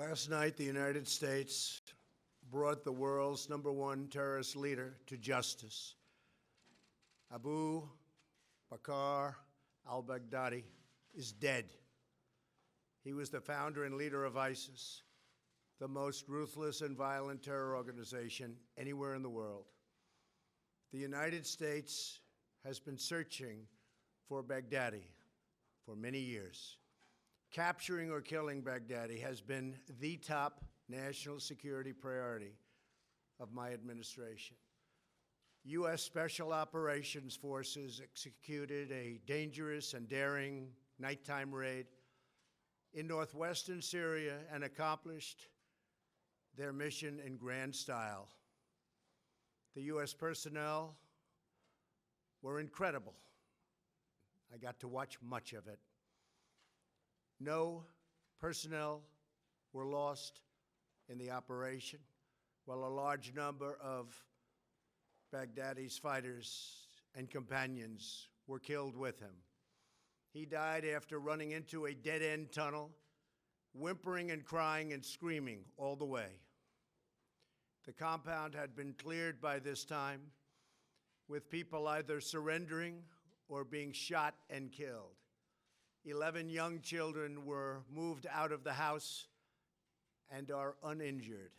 Last night, the United States brought the world's #1 terrorist leader to justice. Abu Bakr al-Baghdadi is dead. He was the founder and leader of ISIS, the most ruthless and violent terror organization anywhere in the world. The United States has been searching for Baghdadi for many years. Capturing or killing Baghdadi has been the top national security priority of my administration. U.S. Special Operations Forces executed a dangerous and daring nighttime raid in northwestern Syria and accomplished their mission in grand style. The U.S. personnel were incredible. I got to watch much of it. No personnel were lost in the operation, while a large number of Baghdadi's fighters and companions were killed with him. He died after running into a dead-end tunnel, whimpering and crying and screaming all the way. The compound had been cleared by this time, with people either surrendering or being shot and killed. 11 young children were moved out of the house and are uninjured.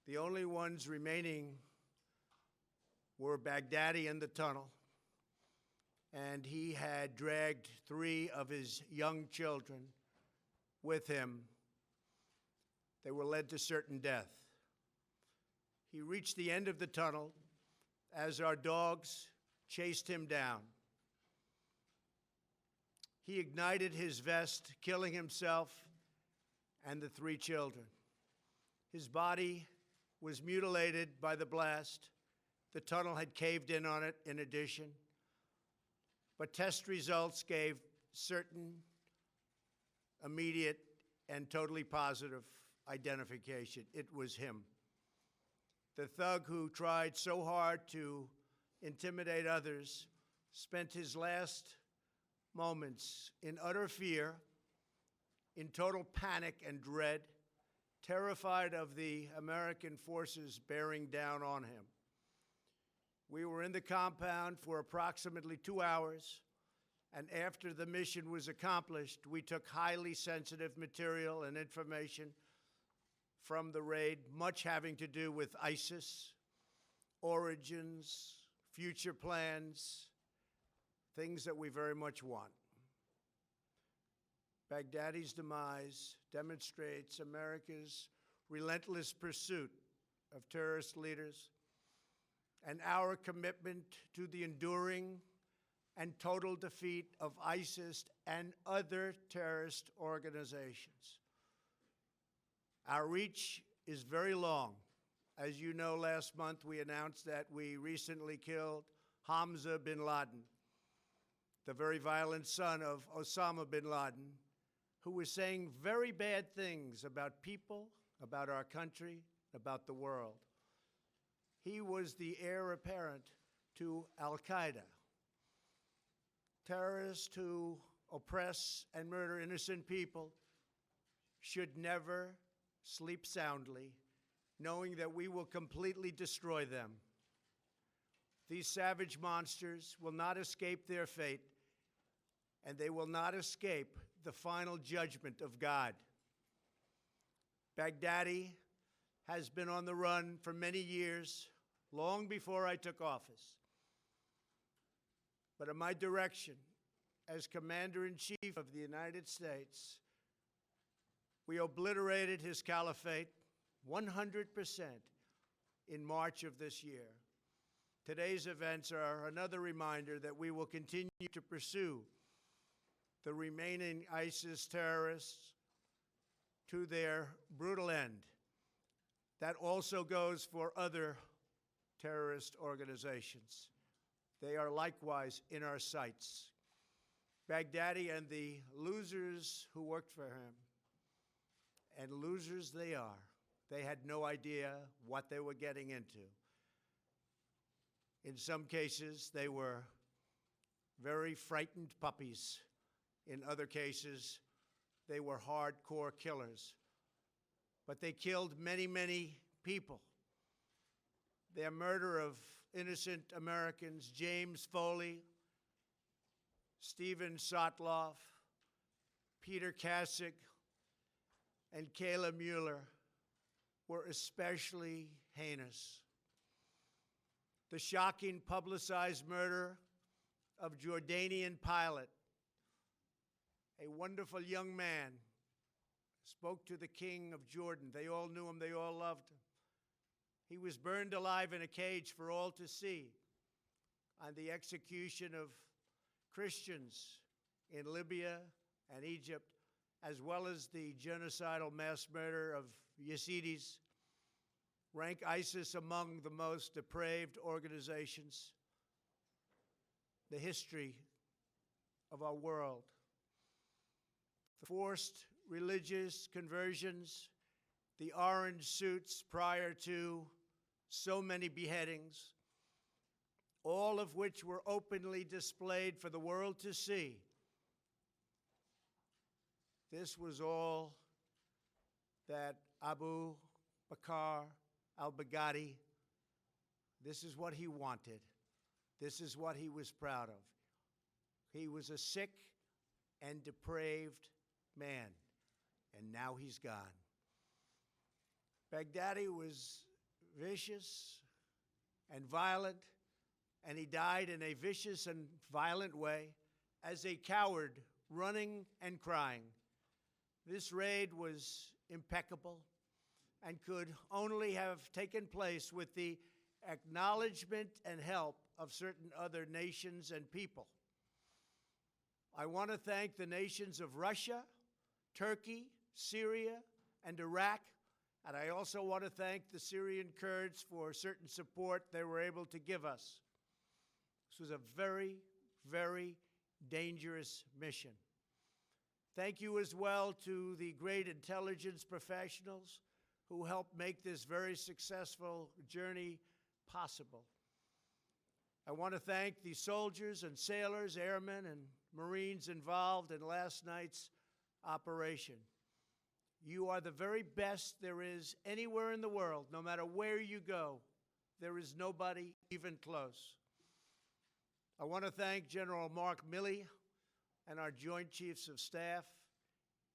The only ones remaining were Baghdadi in the tunnel, and he had dragged 3 of his young children with him. They were led to certain death. He reached the end of the tunnel as our dogs chased him down. He ignited his vest, killing himself and the 3 children. His body was mutilated by the blast. The tunnel had caved in on it in addition, but test results gave certain, immediate, and totally positive identification. It was him. The thug who tried so hard to intimidate others spent his last moments in utter fear, in total panic and dread, terrified of the American forces bearing down on him. We were in the compound for approximately 2 hours, and after the mission was accomplished, we took highly sensitive material and information from the raid, much having to do with ISIS, origins, future plans, things that we very much want. Baghdadi's demise demonstrates America's relentless pursuit of terrorist leaders and our commitment to the enduring and total defeat of ISIS and other terrorist organizations. Our reach is very long. As you know, last month we announced that we recently killed Hamza bin Laden, the very violent son of Osama bin Laden, who was saying very bad things about people, about our country, about the world. He was the heir apparent to al-Qaeda, terrorists who oppress and murder innocent people should never sleep soundly, knowing that we will completely destroy them. These savage monsters will not escape their fate, and they will not escape the final judgment of God. Baghdadi has been on the run for many years, long before I took office. But at my direction, as Commander-in-Chief of the United States, we obliterated his caliphate 100% in March of this year. Today's events are another reminder that we will continue to pursue the remaining ISIS terrorists to their brutal end. That also goes for other terrorist organizations. They are likewise in our sights. Baghdadi and the losers who worked for him, and losers they are. They had no idea what they were getting into. In some cases, they were very frightened puppies. In other cases, they were hardcore killers but they killed many, many people. Their murder of innocent Americans, James Foley, Stephen Sotloff, Peter Kasich, and Kayla Mueller, were especially heinous. The shocking publicized murder of Jordanian pilot, a wonderful young man, spoke to the king of Jordan. They all knew him, they all loved him. He was burned alive in a cage for all to see on the execution of Christians in Libya and Egypt, as well as the genocidal mass murder of Yazidis, rank ISIS among the most depraved organizations in the history of our world. The forced religious conversions, the orange suits prior to so many beheadings, all of which were openly displayed for the world to see. This was all that Abu Bakr al-Baghdadi, this is what he wanted. This is what he was proud of. He was a sick and depraved man, and now he's gone. Baghdadi was vicious and violent, and he died in a vicious and violent way as a coward, running and crying. This raid was impeccable and could only have taken place with the acknowledgement and help of certain other nations and people. I want to thank the nations of Russia, Turkey, Syria, and Iraq, and I also want to thank the Syrian Kurds for certain support they were able to give us. This was a very, very dangerous mission. Thank you as well to the great intelligence professionals who helped make this very successful journey possible. I want to thank the soldiers and sailors, airmen, and Marines involved in last night's operation. You are the very best there is anywhere in the world. No matter where you go, there is nobody even close. I want to thank General Mark Milley and our Joint Chiefs of Staff,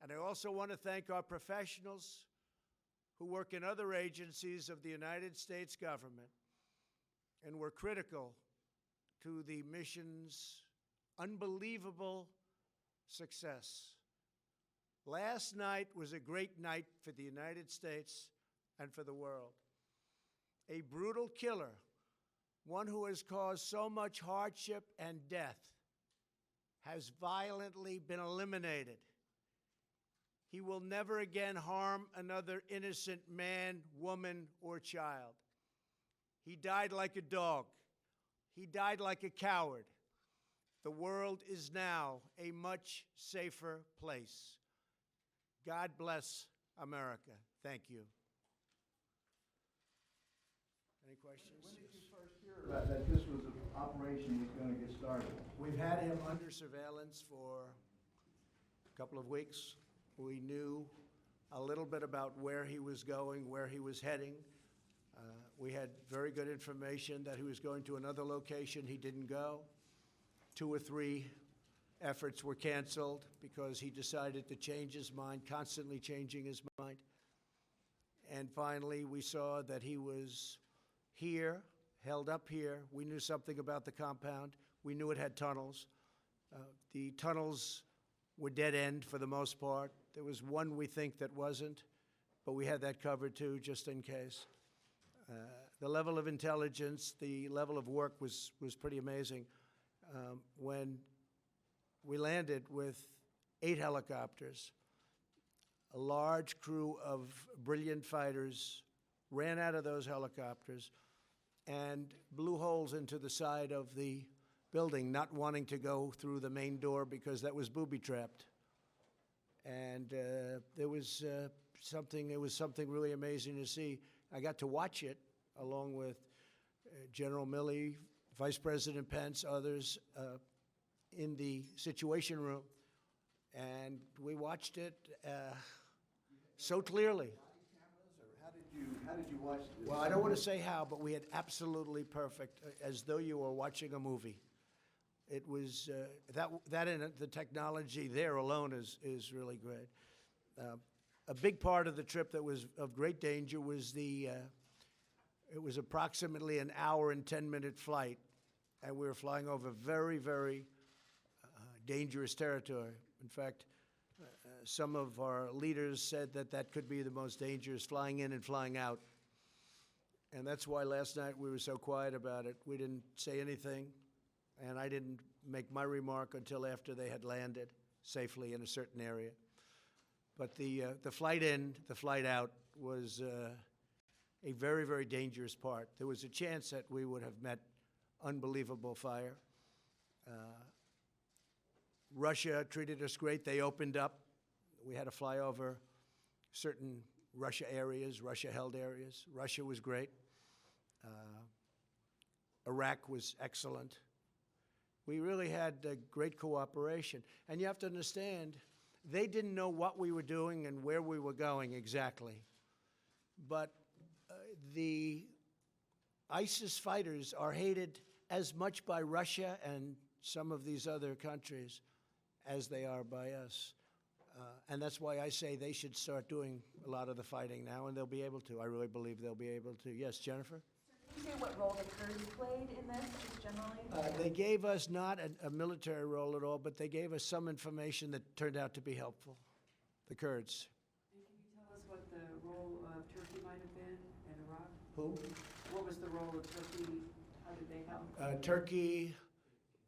and I also want to thank our professionals who work in other agencies of the United States government and were critical to the mission's unbelievable success. Last night was a great night for the United States and for the world. A brutal killer, one who has caused so much hardship and death, has violently been eliminated. He will never again harm another innocent man, woman, or child. He died like a dog. He died like a coward. The world is now a much safer place. God bless America. Thank you. Any questions? When did you first hear about that this was an operation was going to get started? We've had him under surveillance for a couple of weeks. We knew a little bit about where he was going, where he was heading. We had very good information that he was going to another location. He didn't go. 2 or 3 efforts were canceled because he decided to change his mind, constantly changing his mind. And finally, we saw that he was here, held up here. We knew something about the compound. We knew it had tunnels. The tunnels were dead end for the most part. There was one we think that wasn't, but we had that covered too, just in case. The level of intelligence, the level of work was pretty amazing. When we landed with 8 helicopters, a large crew of brilliant fighters ran out of those helicopters and blew holes into the side of the building, not wanting to go through the main door because that was booby-trapped. And it was something really amazing to see. I got to watch it along with General Milley, Vice President Pence, others in the Situation Room, and we watched it so clearly. how did you watch this? Well, I don't want to say how, but we had absolutely perfect, as though you were watching a movie. It was, that and the technology there alone is really great. A big part of the trip that was of great danger was it was approximately an hour and 10-minute flight, and we were flying over very, very dangerous territory. In fact, some of our leaders said that that could be the most dangerous, flying in and flying out. And that's why last night we were so quiet about it. We didn't say anything, and I didn't make my remark until after they had landed safely in a certain area. But the flight in, the flight out was a very, very dangerous part. There was a chance that we would have met unbelievable fire. Russia treated us great. They opened up. We had to fly over certain Russia areas, Russia-held areas. Russia was great. Iraq was excellent. We really had great cooperation. And you have to understand, they didn't know what we were doing and where we were going exactly. But the ISIS fighters are hated as much by Russia and some of these other countries as they are by us. And that's why I say they should start doing a lot of the fighting now, and they'll be able to. I really believe they'll be able to. Yes, Jennifer? Can you say what role the Kurds played in this, just generally? They gave us not a military role at all, but they gave us some information that turned out to be helpful, the Kurds. And can you tell us what the role of Turkey might have been in Iraq? Who? What was the role of Turkey? How did they help? Turkey,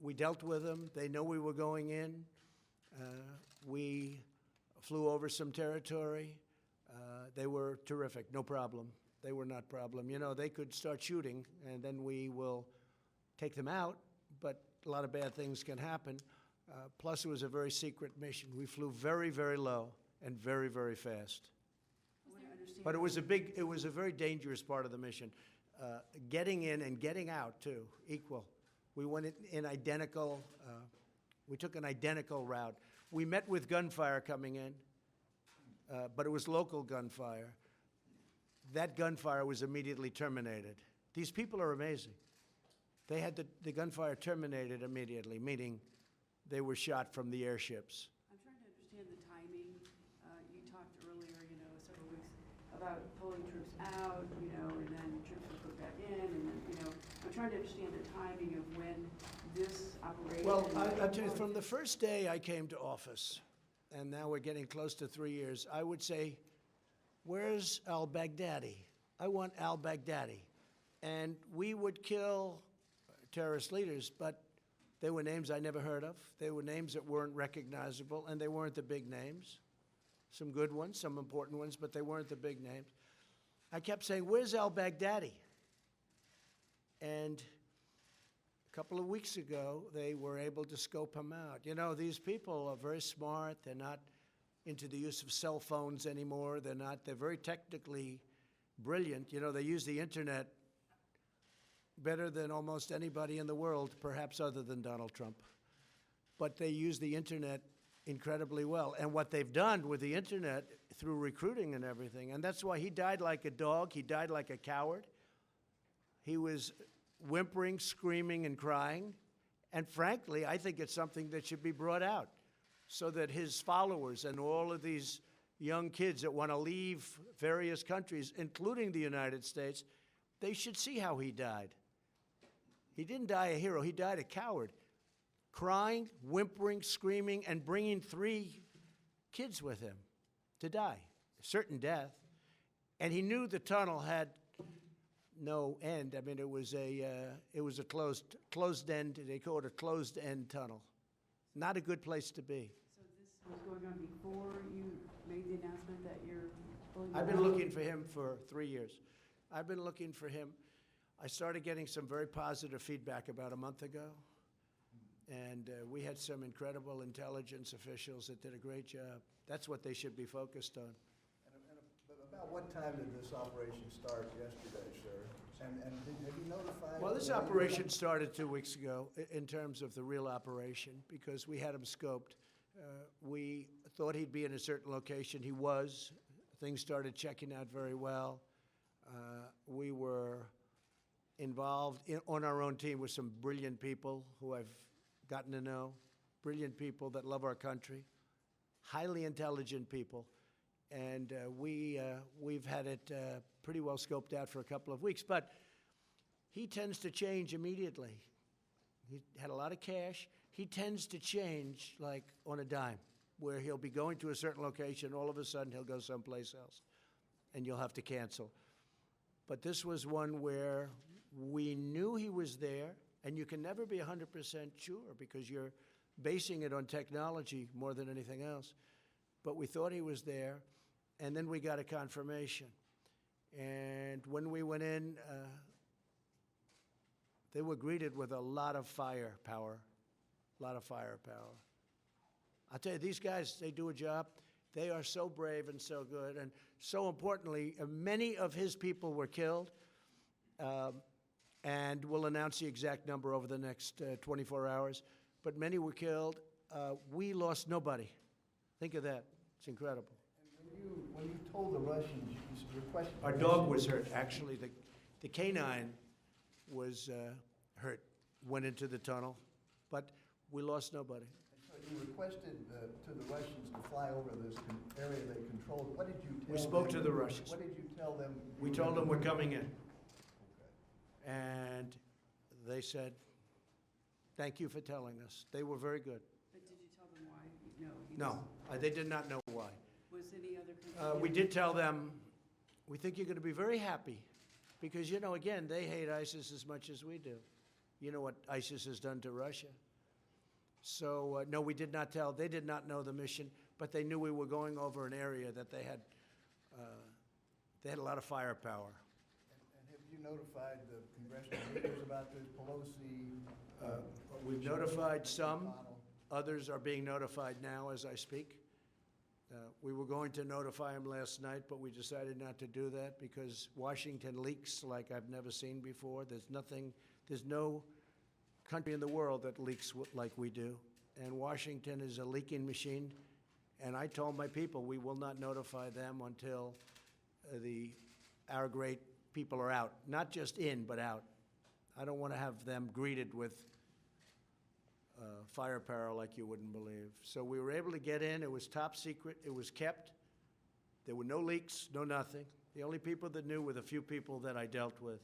we dealt with them. They know we were going in. We flew over some territory. They were terrific, no problem. They were not problem. You know, they could start shooting, and then we will take them out, but a lot of bad things can happen. Plus, it was a very secret mission. We flew very, very low and very, very fast. But it was a very dangerous part of the mission. Getting in and getting out, too, equal. We went in identical, we took an identical route. We met with gunfire coming in, but it was local gunfire. That gunfire was immediately terminated. These people are amazing. They had the gunfire terminated immediately, meaning they were shot from the airships. I'm trying to understand the timing. You talked earlier, several weeks about pulling troops out, and then troops were put back in, and then, I'm trying to understand the timing of when this operation. Well, I'll tell you, from the first day I came to office, and now we're getting close to 3 years, I would say, where's al-Baghdadi? I want al-Baghdadi. And we would kill terrorist leaders, but they were names I never heard of. They were names that weren't recognizable, and they weren't the big names. Some good ones, some important ones, but they weren't the big names. I kept saying, where's al-Baghdadi? And a couple of weeks ago, they were able to scope him out. You know, these people are very smart. They're not into the use of cell phones anymore. They're very technically brilliant. You know, they use the internet better than almost anybody in the world, perhaps other than Donald Trump. But they use the internet incredibly well. And what they've done with the internet through recruiting and everything, and that's why he died like a dog. He died like a coward. He was whimpering, screaming, and crying. And frankly, I think it's something that should be brought out so that his followers and all of these young kids that want to leave various countries, including the United States, they should see how he died. He didn't die a hero. He died a coward, crying, whimpering, screaming, and bringing 3 kids with him to die, a certain death. And he knew the tunnel had no end. I mean, it was a closed end. They call it a closed end tunnel. Not a good place to be. So this was going on before you made the announcement that you're pulling I've been looking for him for 3 years. I've been looking for him. I started getting some very positive feedback about a month ago, and we had some incredible intelligence officials that did a great job. That's what they should be focused on. But about what time did this operation start yesterday, sir? And have you notified? Well, this operation started 2 weeks ago in terms of the real operation because we had him scoped. We thought he'd be in a certain location. He was. Things started checking out very well. We were involved on our own team with some brilliant people who I've gotten to know, brilliant people that love our country, highly intelligent people. And we've had it pretty well scoped out for a couple of weeks. But he tends to change immediately. He had a lot of cash. He tends to change like on a dime, where he'll be going to a certain location, all of a sudden he'll go someplace else, and you'll have to cancel. But this was one where we knew he was there, and you can never be 100% sure because you're basing it on technology more than anything else. But we thought he was there, and then we got a confirmation. And when we went in, they were greeted with a lot of firepower, a lot of firepower. I'll tell you, these guys, they do a job. They are so brave and so good. And so importantly, many of his people were killed, and we'll announce the exact number over the next 24 hours. But many were killed. We lost nobody. Think of that. It's incredible. And when you told the Russians, you requested... Our dog was hurt. Actually, the canine was hurt, went into the tunnel, but we lost nobody. So you requested to the Russians to fly over this area they controlled. What did you tell them? We spoke to the Russians. What did you tell them? We told them we're coming in. Okay. And they said, thank you for telling us. They were very good. But did you tell them why? No, they did not know why. Was any other country? We did tell them, we think you're going to be very happy because, you know, again, they hate ISIS as much as we do. You know what ISIS has done to Russia. So, no, we did not tell. They did not know the mission, but they knew we were going over an area that they had a lot of firepower. And have you notified the congressional leaders about this, Pelosi? We've notified some. McConnell? Others are being notified now as I speak. We were going to notify him last night, but we decided not to do that because Washington leaks like I've never seen before. There's no country in the world that leaks like we do. And Washington is a leaking machine. And I told my people we will not notify them until our great people are out. Not just in, but out. I don't want to have them greeted with firepower like you wouldn't believe. So we were able to get in. It was top secret. It was kept. There were no leaks, no nothing. The only people that knew were the few people that I dealt with.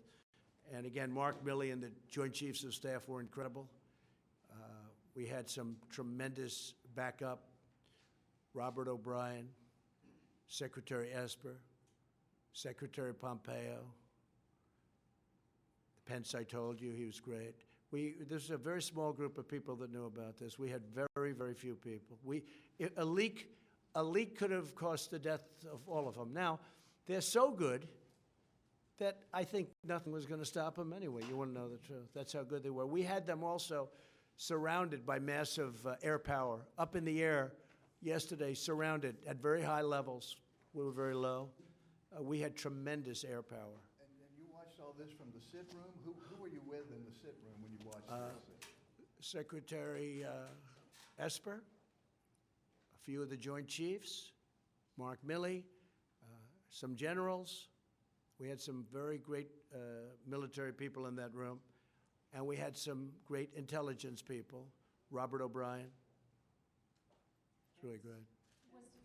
And again, Mark Milley and the Joint Chiefs of Staff were incredible. We had some tremendous backup. Robert O'Brien, Secretary Esper, Secretary Pompeo. Pence, I told you, he was great. There's a very small group of people that knew about this. We had very, very few people. A leak could have cost the death of all of them. Now, they're so good that I think nothing was going to stop them anyway. You want to know the truth. That's how good they were. We had them also surrounded by massive air power, up in the air yesterday, surrounded at very high levels. We were very low. We had tremendous air power. And you watched all this from the sit room? Who were you with in the sit room when you watched this? Secretary Esper, a few of the Joint Chiefs, Mark Milley, some generals. We had some very great military people in that room, and we had some great intelligence people. Robert O'Brien. It's really good.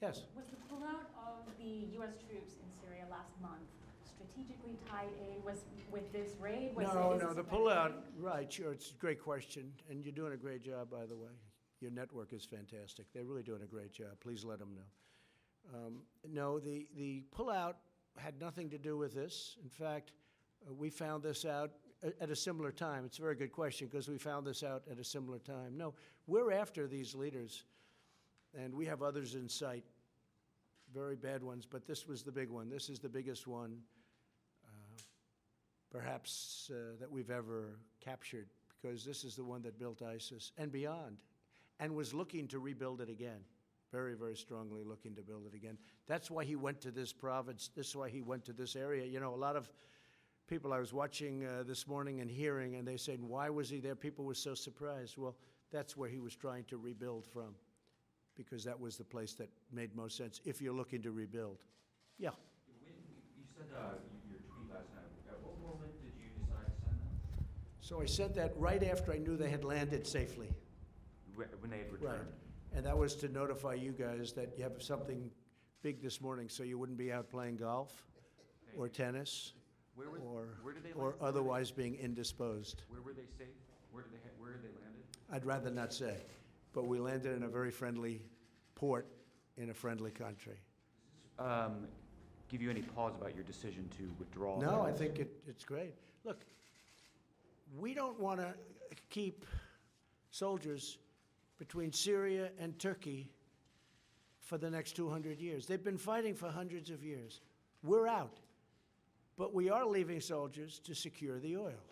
Yes? Was the pullout of the U.S. troops in Syria last month strategically tied in with this raid? No, the pullout, right, sure, it's a great question, and you're doing a great job, by the way. Your network is fantastic. They're really doing a great job. Please let them know. No, the pullout had nothing to do with this. In fact, we found this out at a similar time. It's a very good question because we found this out at a similar time. No, we're after these leaders, and we have others in sight, very bad ones, but this was the big one. This is the biggest one, perhaps, that we've ever captured because this is the one that built ISIS and beyond and was looking to rebuild it again. Very, very strongly looking to build it again. That's why he went to this province. This is why he went to this area. You know, a lot of people I was watching this morning and hearing, and they said, why was he there? People were so surprised. Well, that's where he was trying to rebuild from because that was the place that made most sense if you're looking to rebuild. Yeah. You said your tweet So I sent that right after I knew they had landed safely. When they had Right. returned? And that was to notify you guys that you have something big this morning, so you wouldn't be out playing golf or tennis Where did they or land? otherwise being indisposed. Where were they safe? Where did they landed? I'd rather not say, but we landed in a very friendly port in a friendly country. Give you any pause about your decision to withdraw? No, I think it's great. Look, we don't want to keep soldiers between Syria and Turkey for the next 200 years. They've been fighting for hundreds of years. We're out. But we are leaving soldiers to secure the oil.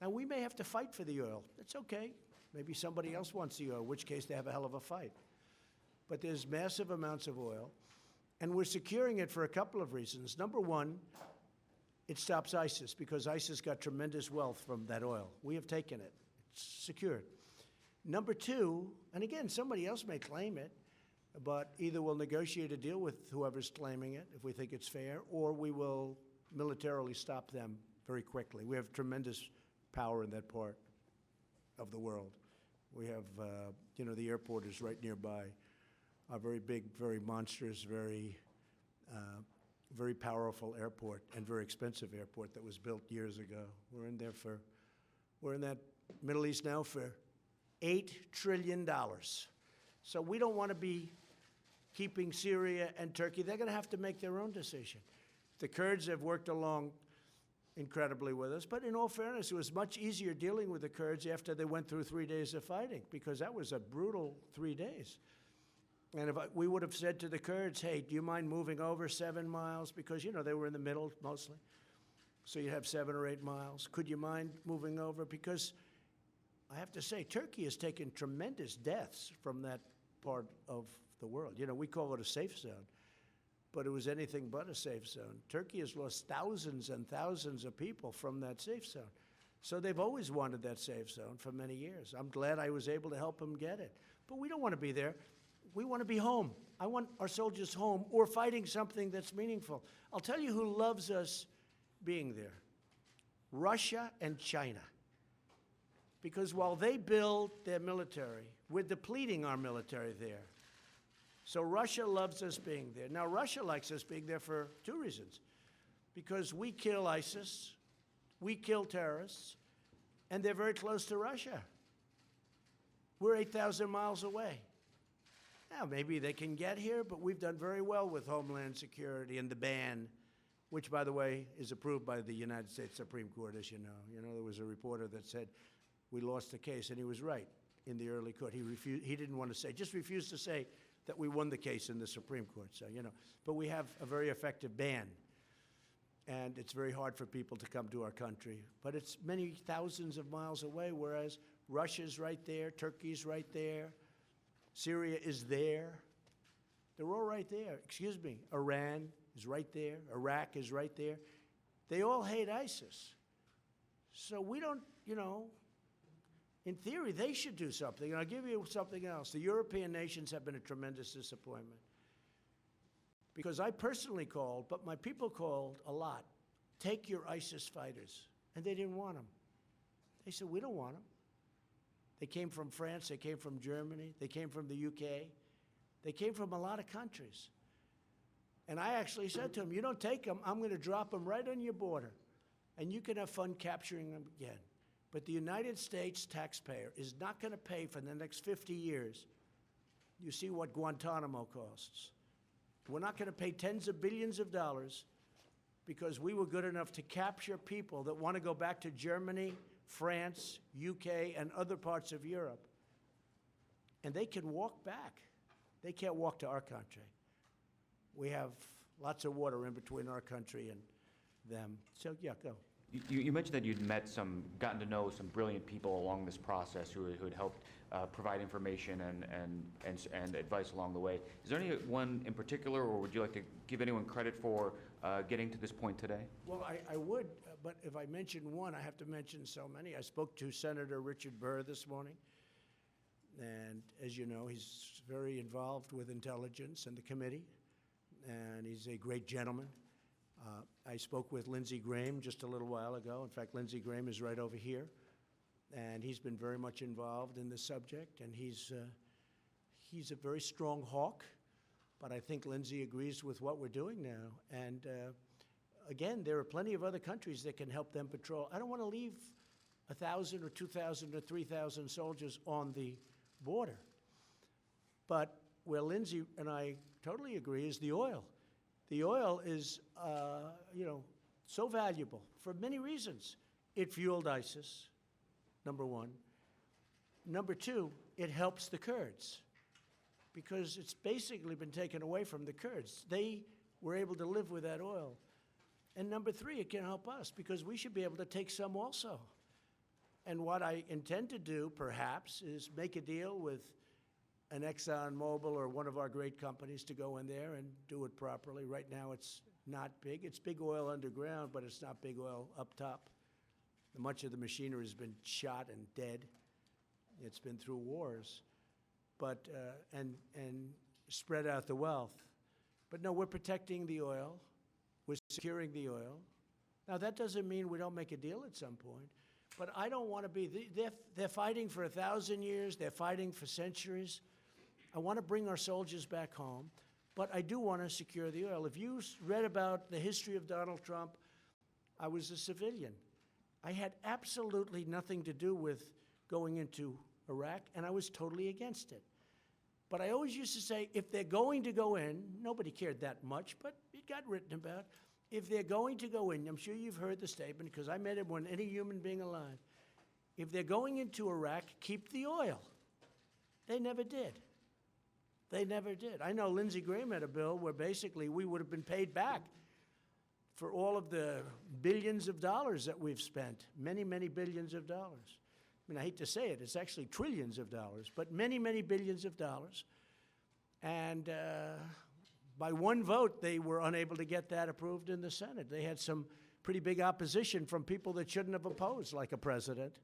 Now, we may have to fight for the oil. That's okay. Maybe somebody else wants the oil, in which case they have a hell of a fight. But there's massive amounts of oil, and we're securing it for a couple of reasons. Number one, it stops ISIS, because ISIS got tremendous wealth from that oil. We have taken it. It's secured. Number two, and again, somebody else may claim it, but either we'll negotiate a deal with whoever's claiming it, if we think it's fair, or we will militarily stop them very quickly. We have tremendous power in that part of the world. We have, the airport is right nearby. A very big, very monstrous, very powerful airport, and very expensive airport that was built years ago. We're in that Middle East now for $8 trillion. So we don't want to be keeping Syria and Turkey. They're going to have to make their own decision. The Kurds have worked along incredibly with us, but in all fairness, it was much easier dealing with the Kurds after they went through 3 days of fighting, because that was a brutal 3 days. And if we would have said to the Kurds, hey, do you mind moving over 7 miles? Because, they were in the middle mostly. So you have 7 or 8 miles. Could you mind moving over? Because I have to say, Turkey has taken tremendous deaths from that part of the world. We call it a safe zone, but it was anything but a safe zone. Turkey has lost thousands and thousands of people from that safe zone. So they've always wanted that safe zone for many years. I'm glad I was able to help them get it. But we don't want to be there. We want to be home. I want our soldiers home or fighting something that's meaningful. I'll tell you who loves us being there. Russia and China. Because while they build their military, we're depleting our military there. So Russia loves us being there. Now, Russia likes us being there for 2 reasons. Because we kill ISIS, we kill terrorists, and they're very close to Russia. We're 8,000 miles away. Now, maybe they can get here, but we've done very well with Homeland Security and the ban, which, by the way, is approved by the United States Supreme Court, as you know. There was a reporter that said we lost the case, and he was right in the early court. He didn't want to say, just refused to say that we won the case in the Supreme Court. So, but we have a very effective ban, and it's very hard for people to come to our country. But it's many thousands of miles away, whereas Russia's right there, Turkey's right there, Syria is there. They're all right there. Excuse me, Iran is right there. Iraq is right there. They all hate ISIS. So we don't, in theory, they should do something. And I'll give you something else. The European nations have been a tremendous disappointment. Because I personally called, but my people called a lot, take your ISIS fighters. And they didn't want them. They said, we don't want them. They came from France, they came from Germany, they came from the UK, they came from a lot of countries. And I actually said to them, you don't take them, I'm going to drop them right on your border, and you can have fun capturing them again. But the United States taxpayer is not going to pay for the next 50 years. You see what Guantanamo costs. We're not going to pay tens of billions of dollars because we were good enough to capture people that want to go back to Germany, France, UK, and other parts of Europe. And they can walk back. They can't walk to our country. We have lots of water in between our country and them. So, yeah, go. You mentioned that you'd gotten to know some brilliant people along this process who had helped provide information and advice along the way. Is there anyone in particular, or would you like to give anyone credit for getting to this point today? Well, I would, but if I mention one, I have to mention so many. I spoke to Senator Richard Burr this morning, and as you know, he's very involved with intelligence and the committee, and he's a great gentleman. I spoke with Lindsey Graham just a little while ago. In fact, Lindsey Graham is right over here, and he's been very much involved in the subject, and he's a very strong hawk, but I think Lindsey agrees with what we're doing now. And again, there are plenty of other countries that can help them patrol. I don't want to leave 1,000 or 2,000 or 3,000 soldiers on the border. But where Lindsey and I totally agree is the oil. The oil is, so valuable for many reasons. It fueled ISIS, number one. Number two, it helps the Kurds because it's basically been taken away from the Kurds. They were able to live with that oil. And number three, it can help us because we should be able to take some also. And what I intend to do, perhaps, is make a deal with an ExxonMobil or one of our great companies to go in there and do it properly. Right now, it's not big. It's big oil underground, but it's not big oil up top. Much of the machinery has been shot and dead. It's been through wars, but and spread out the wealth. But no, we're protecting the oil. We're securing the oil. Now, that doesn't mean we don't make a deal at some point, but I don't want to be, they're fighting for 1,000 years. They're fighting for centuries. I want to bring our soldiers back home, but I do want to secure the oil. If you read about the history of Donald Trump, I was a civilian. I had absolutely nothing to do with going into Iraq, and I was totally against it. But I always used to say, if they're going to go in, nobody cared that much, but it got written about. If they're going to go in, I'm sure you've heard the statement, because I made it when any human being alive. If they're going into Iraq, keep the oil. They never did. They never did. I know Lindsey Graham had a bill where basically we would have been paid back for all of the billions of dollars that we've spent, many, many billions of dollars. I mean, I hate to say it, it's actually trillions of dollars, but many, many billions of dollars. And by one vote, they were unable to get that approved in the Senate. They had some pretty big opposition from people that shouldn't have opposed, like a president,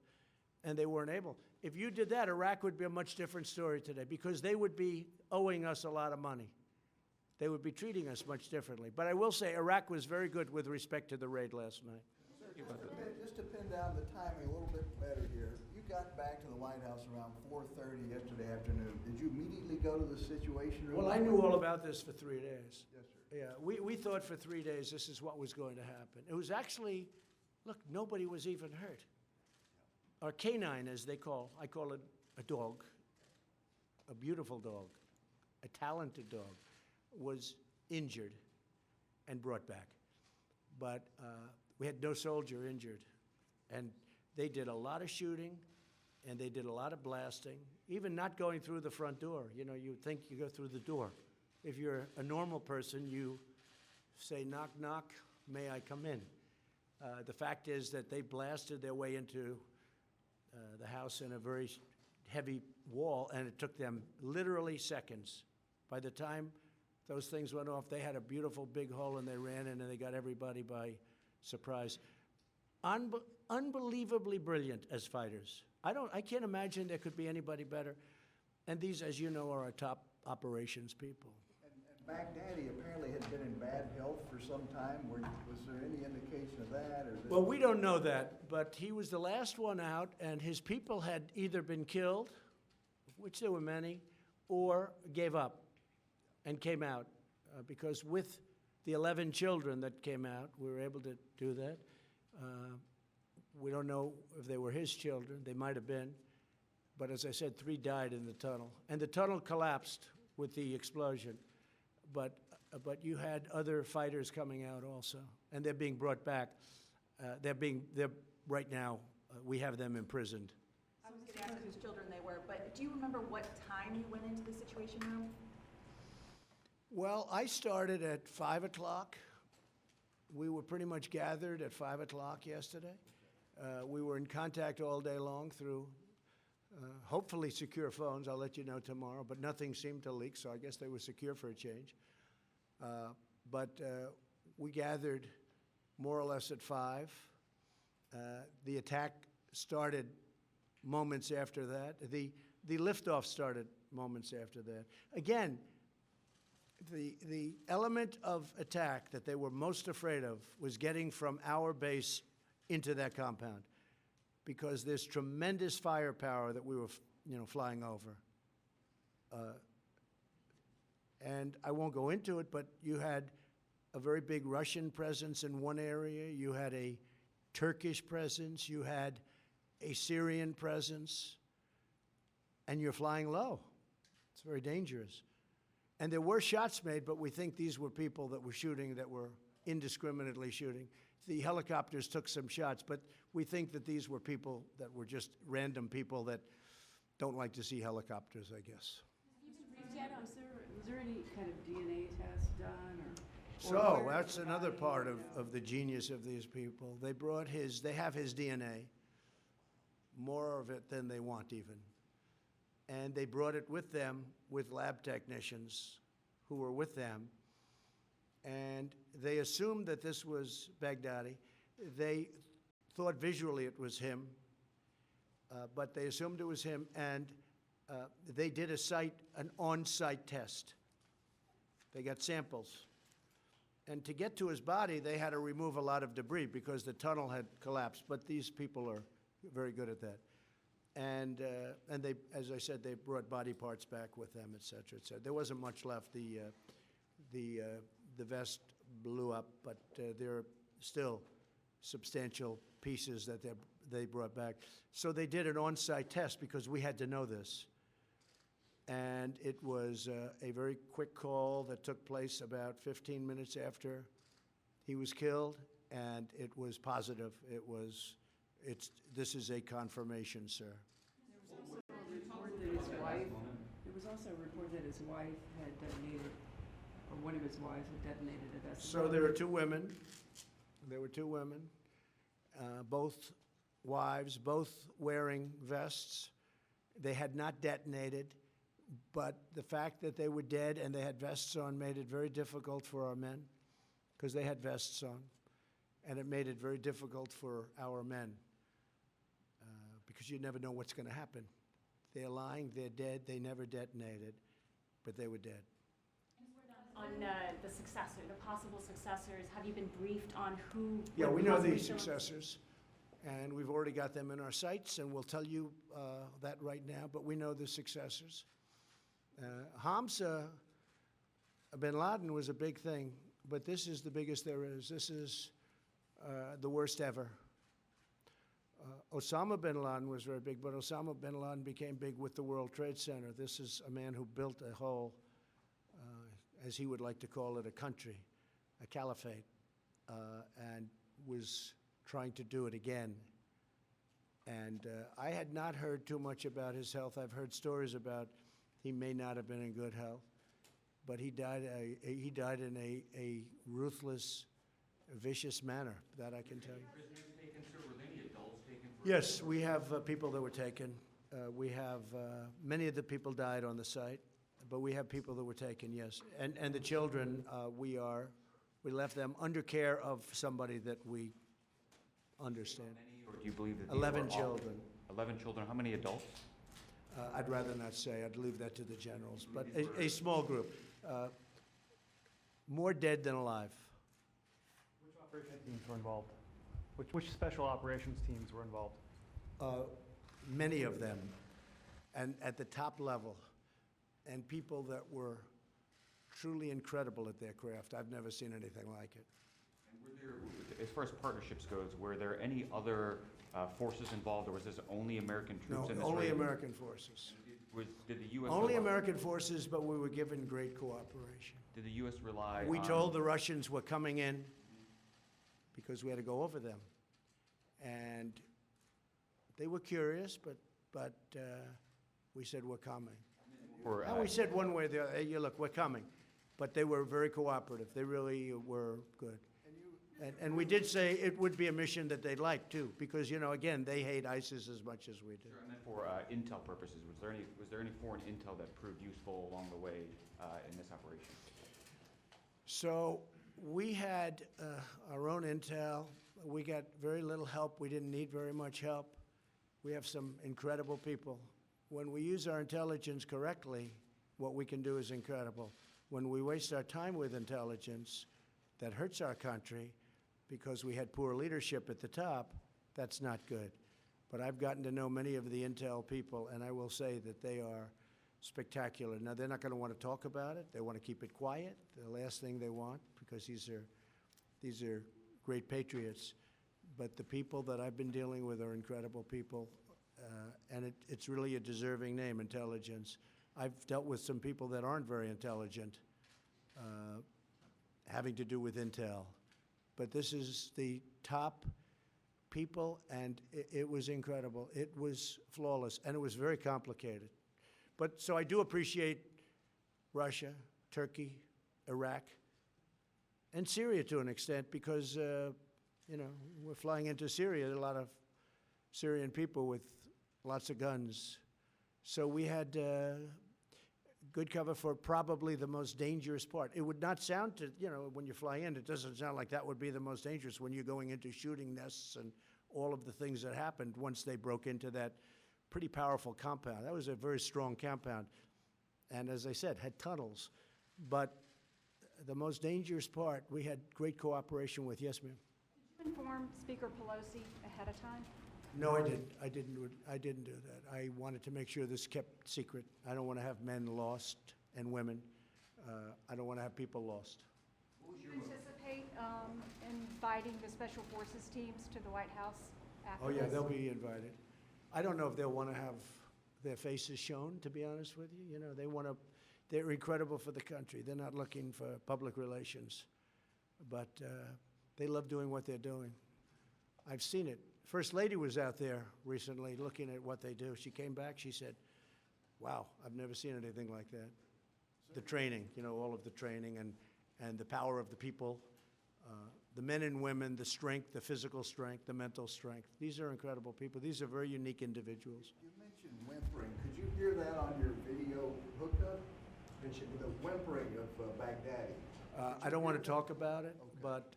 and they weren't able. If you did that, Iraq would be a much different story today because they would be owing us a lot of money. They would be treating us much differently. But I will say Iraq was very good with respect to the raid last night. Sir, just to pin down the timing a little bit better here, you got back to the White House around 4:30 yesterday afternoon. Did you immediately go to the Situation Room? Well, I knew all about this for 3 days. Yes, sir. Yeah, we thought for 3 days this is what was going to happen. It was actually, look, nobody was even hurt. Our canine, as they call, I call it a dog, a beautiful dog, a talented dog, was injured and brought back. But we had no soldier injured. And they did a lot of shooting, and they did a lot of blasting, even not going through the front door. You know, you think you go through the door. If you're a normal person, you say, knock, knock, may I come in? The fact is that they blasted their way into the house in a very heavy wall, and it took them literally seconds. By the time those things went off, they had a beautiful big hole, and they ran in, and they got everybody by surprise. Unbelievably brilliant as fighters. I can't imagine there could be anybody better. And these, as you know, are our top operations people. And Baghdadi apparently had been in bad health for some time. Was there any indication of that? Or well, we don't know that, but he was the last one out, and his people had either been killed, which there were many, or gave up and came out. Because with the 11 children that came out, we were able to do that. We don't know if they were his children. They might have been. But as I said, 3 died in the tunnel. And the tunnel collapsed with the explosion. But you had other fighters coming out also. And they're being brought back. They're right now, we have them imprisoned. I was going to ask whose children they were, but do you remember what time you went into the Situation Room? Well, I started at 5 o'clock. We were pretty much gathered at 5 o'clock yesterday. We were in contact all day long through hopefully secure phones. I'll let you know tomorrow, but nothing seemed to leak, so I guess they were secure for a change. But we gathered more or less at 5. The attack started moments after that. The liftoff started moments after that. Again, The element of attack that they were most afraid of was getting from our base into that compound, because there's tremendous firepower that we were, flying over. And I won't go into it, but you had a very big Russian presence in one area. You had a Turkish presence. You had a Syrian presence. And you're flying low. It's very dangerous. And there were shots made, but we think these were people that were shooting, that were indiscriminately shooting. The helicopters took some shots, but we think that these were people that were just random people that don't like to see helicopters, I guess. Was there any kind of DNA test done, or? So that's another part of the genius of these people. They have his DNA, more of it than they want even. And they brought it with them, with lab technicians who were with them. And they assumed that this was Baghdadi. They thought visually it was him, but they assumed it was him, and they did an on-site test. They got samples. And to get to his body, they had to remove a lot of debris because the tunnel had collapsed, but these people are very good at that. And they, as I said, they brought body parts back with them, et cetera, et cetera. There wasn't much left. The vest blew up, but there are still substantial pieces that they brought back. So they did an on-site test because we had to know this. And it was a very quick call that took place about 15 minutes after he was killed, and it was positive. This is a confirmation, sir. There was also a report that his wife had detonated, or one of his wives had detonated a vest. So there were two women. Both wives, both wearing vests. They had not detonated, but the fact that they were dead and they had vests on made it very difficult for our men, because they had vests on, and it made it very difficult for our men, because you never know what's going to happen. They're lying, they're dead, they never detonated, but they were dead. On the successor, the possible successors, have you been briefed on who? Yeah, we know possibly the still- successors, and we've already got them in our sights, and we'll tell you that right now, but we know the successors. Hamza bin Laden was a big thing, but this is the biggest there is. This is the worst ever. Osama bin Laden was very big, but Osama bin Laden became big with the World Trade Center. This is a man who built a whole, as he would like to call it, a country, a caliphate, and was trying to do it again. And I had not heard too much about his health. I've heard stories about he may not have been in good health, but he died in a ruthless, vicious manner. That I can tell you. Yes, we have people that were taken. We have many of the people died on the site, but we have people that were taken. Yes, and the children we left them under care of somebody that we understand. Or do you believe that 11 children. 11 children. How many adults? I'd rather not say. I'd leave that to the generals. But a small group. More dead than alive. Which operation teams were involved? Which special operations teams were involved? Many of them, and at the top level, and people that were truly incredible at their craft. I've never seen anything like it. And were there, as far as partnerships goes, were there any other forces involved, or was this only American troops in this No, only raid? American forces. Did the U.S. Only rely- American forces, but we were given great cooperation. Did the U.S. rely We on... told the Russians were coming in because we had to go over them. And they were curious, but we said, we're coming. Or, And we said one way or the other, hey, look, we're coming. But they were very cooperative. They really were good. And we did say it would be a mission that they'd like, too, because, again, they hate ISIS as much as we do. Sure, and then for intel purposes, was there any foreign intel that proved useful along the way in this operation? So we had our own intel. We got very little help. We didn't need very much help. We have some incredible people. When we use our intelligence correctly, what we can do is incredible. when we waste our time with intelligence that hurts our country because we had poor leadership at the top, that's not good. But I've gotten to know many of the intel people, and I will say that they are spectacular. Now, they're not going to want to talk about it. They want to keep it quiet, the last thing they want, because these are great patriots. But the people that I've been dealing with are incredible people, and it's really a deserving name, intelligence. I've dealt with some people that aren't very intelligent, having to do with intel. But this is the top people, and it was incredible. It was flawless, and it was very complicated. But so I do appreciate Russia, Turkey, Iraq, and Syria to an extent, because you know, we're flying into Syria. There are a lot of Syrian people with lots of guns. So we had good cover for probably the most dangerous part. It would not sound to, you know, when you fly in, it doesn't sound like that would be the most dangerous when you're going into shooting nests and all of the things that happened once they broke into that pretty powerful compound. That was a very strong compound. And as I said, had tunnels. But the most dangerous part, we had great cooperation with. Yes, ma'am? Did you inform Speaker Pelosi ahead of time? No, I didn't. I didn't do that. I wanted to make sure this kept secret. I don't want to have men lost and women. I don't want to have people lost. Do you anticipate inviting the Special Forces teams to the White House after Oh, yeah, this? they'll be invited. I don't know if they'll want to have their faces shown, to be honest with you. You know, they're incredible for the country. They're not looking for public relations. But they love doing what they're doing. I've seen it. First Lady was out there recently looking at what they do. She came back, she said, wow, I've never seen anything like that. The training, you know, all of the training and the power of the people, the men and women, the strength, the physical strength, the mental strength. These are incredible people. These are very unique individuals. You mentioned whimpering. Could you hear that on your video hookup? Mentioned the whimpering of Baghdadi. I don't want to talk about it, Okay. but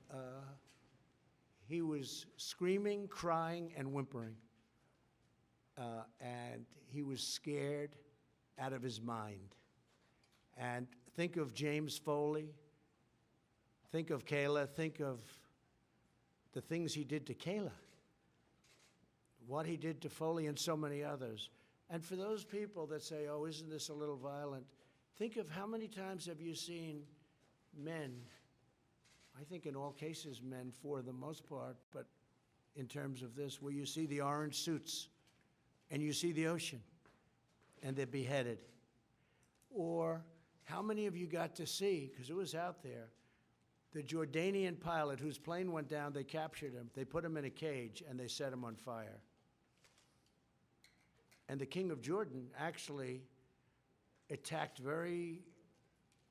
he was screaming, crying, and whimpering. And he was scared out of his mind. And think of James Foley. Think of Kayla. Think of the things he did to Kayla. What he did to Foley and so many others. And for those people that say, oh, isn't this a little violent? Think of how many times have you seen men, I think in all cases men for the most part, but in terms of this, where you see the orange suits and you see the ocean and they're beheaded. Or how many of you got to see, because it was out there, the Jordanian pilot whose plane went down, they captured him, they put him in a cage and they set him on fire. And the king of Jordan actually attacked very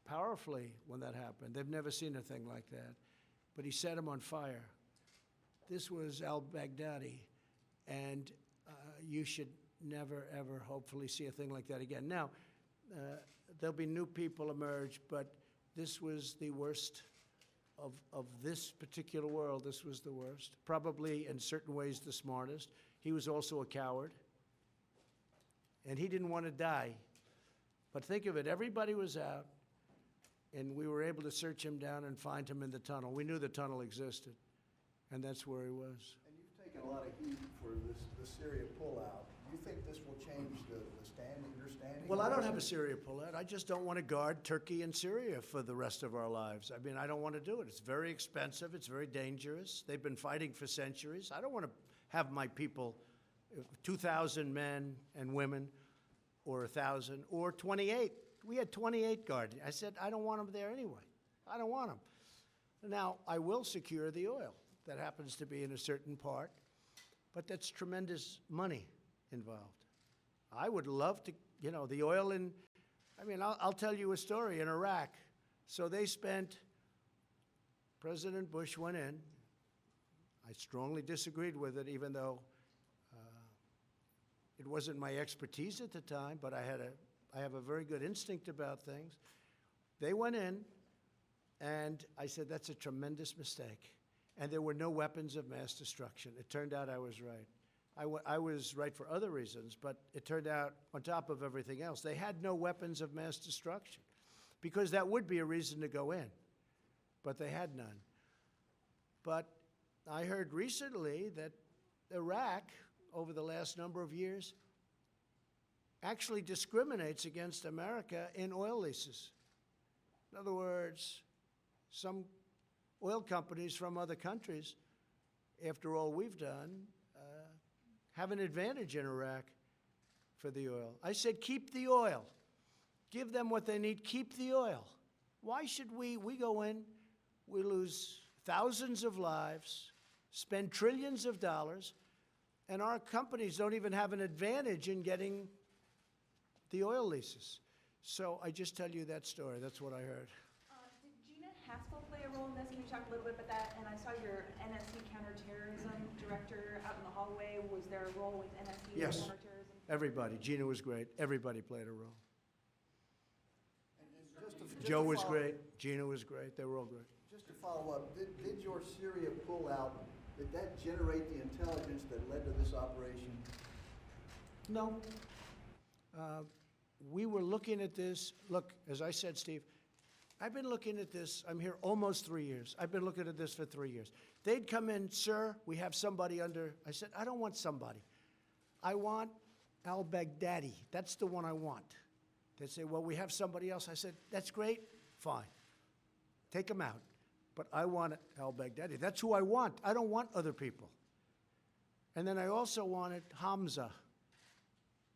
powerfully when that happened. They've never seen a thing like that. But he set him on fire. This was al-Baghdadi, and you should never, ever, hopefully, see a thing like that again. Now, there'll be new people emerge, but this was the worst of this particular world. This was the worst. Probably, in certain ways, the smartest. He was also a coward, and he didn't want to die. But think of it, everybody was out, and we were able to search him down and find him in the tunnel. We knew the tunnel existed, and that's where he was. And you've taken a lot of heat for the Syria pullout. Do you think this will change the standing, your standing? Well, I don't have a Syria pullout. I just don't want to guard Turkey and Syria for the rest of our lives. I mean, I don't want to do it. It's very expensive. It's very dangerous. They've been fighting for centuries. I don't want to have my people, 2,000 men and women, or 1,000, or 28. We had 28 guards. I said, I don't want them there anyway. I don't want them. Now, I will secure the oil. That happens to be in a certain part, but that's tremendous money involved. I would love to, you know, the oil in, I mean, I'll tell you a story in Iraq. So they spent, President Bush went in. I strongly disagreed with it, even though it wasn't my expertise at the time, but I have a very good instinct about things. They went in, and I said, that's a tremendous mistake. And there were no weapons of mass destruction. It turned out I was right. I was right for other reasons, but it turned out, on top of everything else, they had no weapons of mass destruction. because that would be a reason to go in, but they had none. But I heard recently that Iraq, over the last number of years, actually discriminates against America in oil leases. In other words, some oil companies from other countries, after all we've done, have an advantage in Iraq for the oil. I said, keep the oil. Give them what they need. Keep the oil. Why should we go in, we lose thousands of lives, spend trillions of dollars, and our companies don't even have an advantage in getting the oil leases. So I just tell you that story. That's what I heard. Did Gina Haspel play a role in this? Can you talk a little bit about that? And I saw your NSC counterterrorism director out in the hallway. Was there a role with NSC Yes. counterterrorism? Everybody. Gina was great. Everybody played a role. And just Joe to was follow- great. Gina was great. They were all great. Just to follow up, did your Syria pullout, did that generate the intelligence that led to this operation? No. We were looking at this. Look, as I said, Steve, I've been looking at this. I'm here almost 3 years. I've been looking at this for 3 years. They'd come in, sir, we have somebody under. I said, I don't want somebody. I want al-Baghdadi. That's the one I want. They'd say, well, we have somebody else. I said, that's great. Fine. Take him out. But I want al-Baghdadi. That's who I want. I don't want other people. And then I also wanted Hamza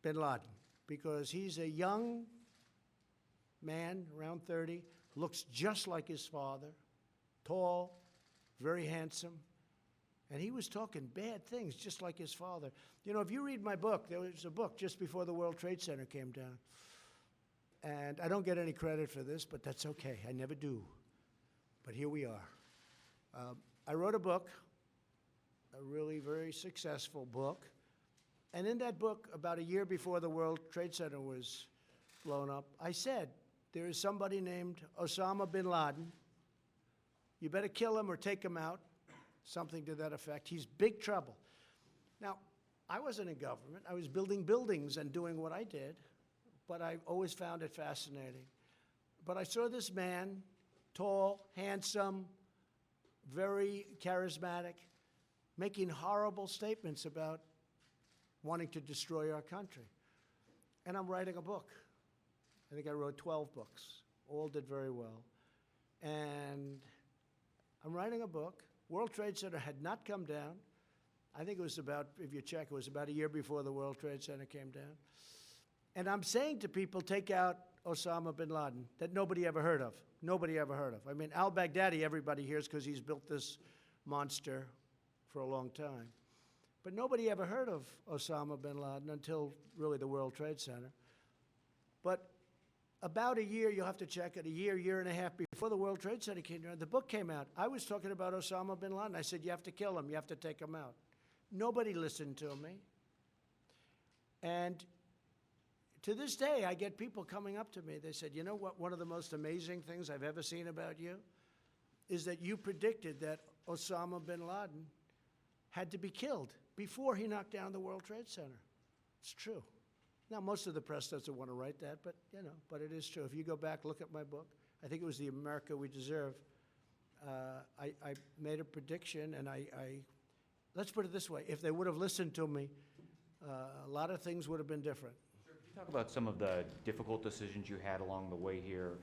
bin Laden, because he's a young man, around 30, looks just like his father, tall, very handsome, and he was talking bad things just like his father. You know, if you read my book, there was a book just before the World Trade Center came down, and I don't get any credit for this, but that's okay. I never do. But here we are. I wrote a book, a really very successful book, and in that book, about a year before the World Trade Center was blown up, I said, there is somebody named Osama bin Laden. You better kill him or take him out, something to that effect. He's big trouble. Now, I wasn't in government. I was building buildings and doing what I did, but I always found it fascinating. But I saw this man, tall, handsome, very charismatic, making horrible statements about wanting to destroy our country. And I'm writing a book. I think I wrote 12 books. All did very well. And I'm writing a book. World Trade Center had not come down. I think it was about, if you check, it was about a year before the World Trade Center came down. And I'm saying to people, take out Osama bin Laden, that nobody ever heard of. Nobody ever heard of. I mean, al-Baghdadi, everybody hears because he's built this monster for a long time. But nobody ever heard of Osama bin Laden until really the World Trade Center. But about a year, you'll have to check it, a year and a half before the World Trade Center came down, the book came out. I was talking about Osama bin Laden. I said, you have to kill him. You have to take him out. Nobody listened to me. And to this day, I get people coming up to me. They said, you know what, one of the most amazing things I've ever seen about you is that you predicted that Osama bin Laden had to be killed before he knocked down the World Trade Center. It's true. Now, most of the press doesn't want to write that, but, you know, but it is true. If you go back, look at my book. I think it was The America We Deserve. I made a prediction, and let's put it this way. If they would have listened to me, a lot of things would have been different. Sir, can you talk about some of the difficult decisions you had along the way here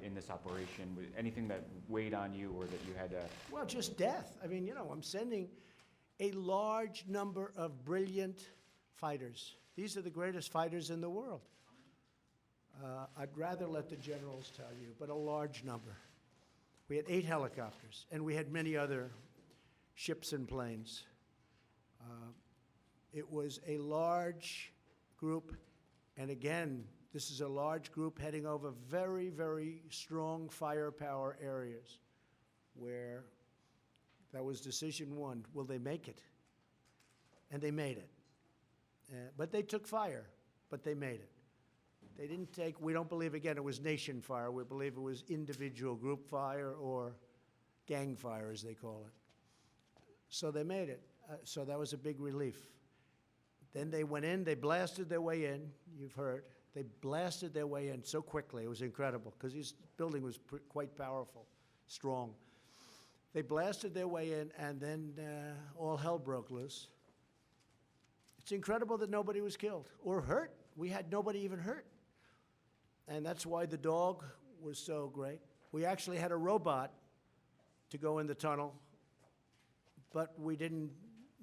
in this operation? Anything that weighed on you or that you had to... Well, just death. I mean, you know, I'm sending a large number of brilliant fighters. These are the greatest fighters in the world. I'd rather let the generals tell you, but a large number. We had 8 helicopters, and we had many other ships and planes. It was a large group, and again, this is a large group heading over very, very strong firepower areas where that was decision one. Will they make it? And they made it. But they took fire, but they made it. They didn't take, we don't believe, again, it was nation fire. We believe it was individual group fire or gang fire, as they call it. So they made it. So that was a big relief. Then they went in, they blasted their way in, you've heard. They blasted their way in so quickly. It was incredible because his building was quite powerful, strong. They blasted their way in, and then all hell broke loose. It's incredible that nobody was killed or hurt. We had nobody even hurt. And that's why the dog was so great. We actually had a robot to go in the tunnel, but we didn't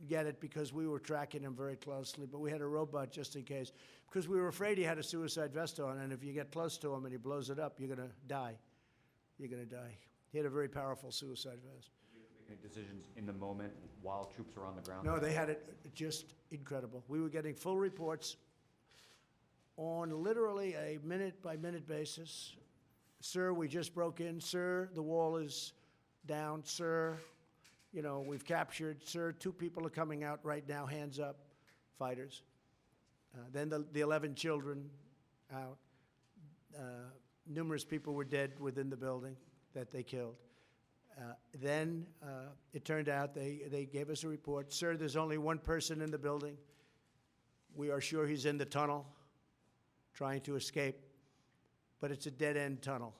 get it because we were tracking him very closely. But we had a robot just in case, because we were afraid he had a suicide vest on, and if you get close to him and he blows it up, you're going to die. You're going to die. He had a very powerful suicide vest. Did you make any decisions in the moment while troops were on the ground? No, they had it just incredible. We were getting full reports on literally a minute-by-minute basis. Sir, we just broke in. Sir, the wall is down. Sir, you know, we've captured. Sir, 2 people are coming out right now, hands up, fighters. Then the 11 children out. Numerous people were dead within the building that they killed. Then it turned out they gave us a report. Sir, there's only 1 person in the building. We are sure he's in the tunnel trying to escape, but it's a dead-end tunnel.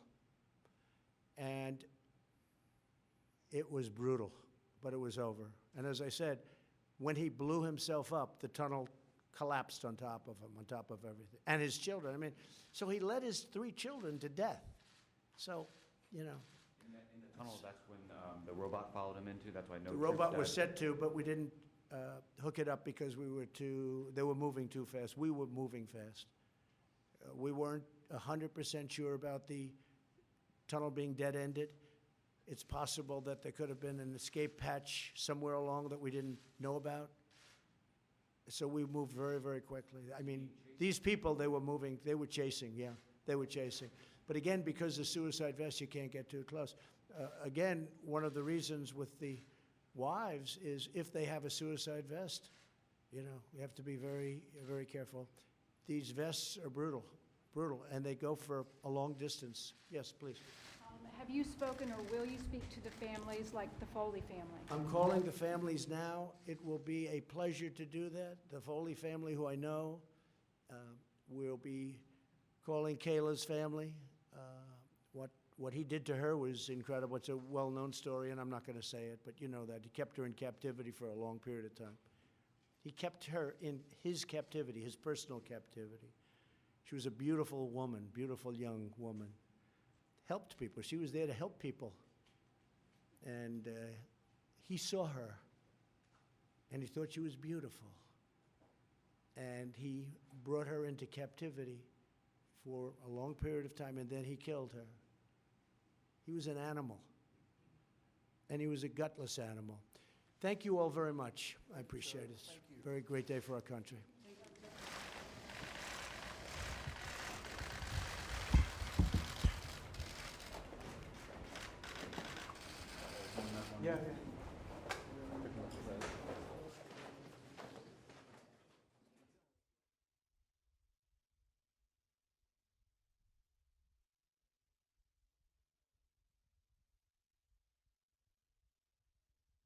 And it was brutal, but it was over. And as I said, when he blew himself up, the tunnel collapsed on top of him, on top of everything. And his children, I mean, so he led his 3 children to death. So, you know. In the tunnel, that's when the robot followed him into, that's why no The robot troops was died. set to, but we didn't hook it up because they were moving too fast. We were moving fast. We weren't 100% sure about the tunnel being dead-ended. It's possible that there could have been an escape hatch somewhere along that we didn't know about. So we moved very, very quickly. I mean, these people, they were moving, they were chasing, yeah, they were chasing. But again, because of suicide vests, you can't get too close. Again, one of the reasons with the wives is if they have a suicide vest, you know, you have to be very, very careful. These vests are brutal, and they go for a long distance. Yes, please. Have you spoken or will you speak to the families, like the Foley family? I'm calling the families now. It will be a pleasure to do that. The Foley family, who I know, will be calling Kayla's family. What he did to her was incredible. It's a well-known story, and I'm not going to say it, but you know that. He kept her in captivity for a long period of time. He kept her in his captivity, his personal captivity. She was a beautiful woman, beautiful young woman. Helped people. She was there to help people. And he saw her, and he thought she was beautiful. And he brought her into captivity for a long period of time, and then he killed her. He was an animal, and he was a gutless animal. Thank you all very much. I appreciate it. It's a very great day for our country.